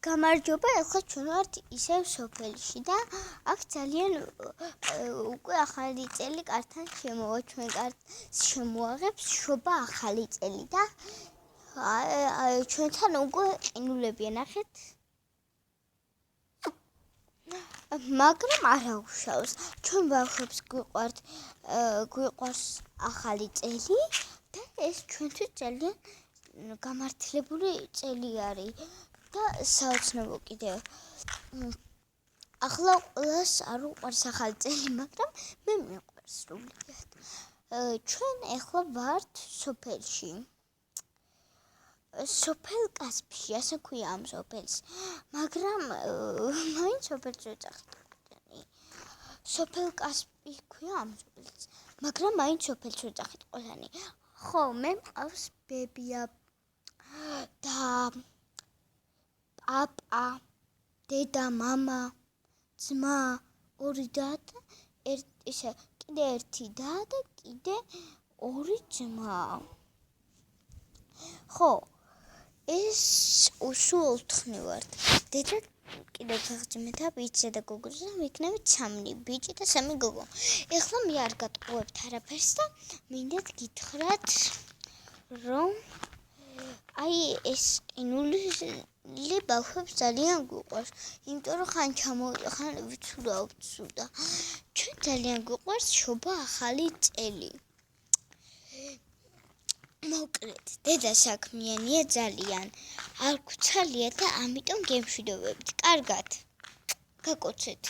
გამარჯობა, ახლა ჩვენ ვართ ისევ სოფელში და აქ ძალიან უკვე ახალი წელი კართან შემოვა, ჩვენ კარს შემოაღებს შობა ახალი წელი და ჩვენთან უკვე ყინულებია, ნახეთ. მაგრამ არა უშავს, ჩვენ ბავშვებს გვიყვარს ახალი წელი და ეს ჩვენთვის ძალიან გამართლებული წელი არის. და საოცნობო კიდევ. ახლა ყველას არ უყვარს ახალი წელი, მაგრამ მე მიყვარს სრულიად. ჩვენ ახლა ვართ სოფელში. სოფელ კასპში, ასე ქვია ამ სოფელს. მაგრამ მაინც სოფელს ვეძახით. სოფელ კასპი ქვია ამ სოფელს. მაგრამ მაინც სოფელს ვეძახით ყველანი. ხო, მე მყავს ბებია და პაპა, დედა, მამა, ძმა, ორი და კიდე ერთი და კიდე ორი ძმა. ხო, ეს სულ 4 ვართ. დედა კიდევ გაგზმეთა ბიჭი და გოგოზე და ვიქნებით 3 ბიჭი და 3 გოგო. ეხლა მე არ გატყუებთ არაფერს და მინდათ გითხრათ, რომ ეს ყინული ბავშვებს ძალიან გვიყვარს, იმიტომ რომ ხან ვიცუდა. ჩვენ ძალიან გვიყვარს შობა ახალი წელი. მოკლედ, დედა საქმიანია ძალიან. არ გვცალია და ამიტომ გემშვიდობებით. კარგად. გაკოცეთ.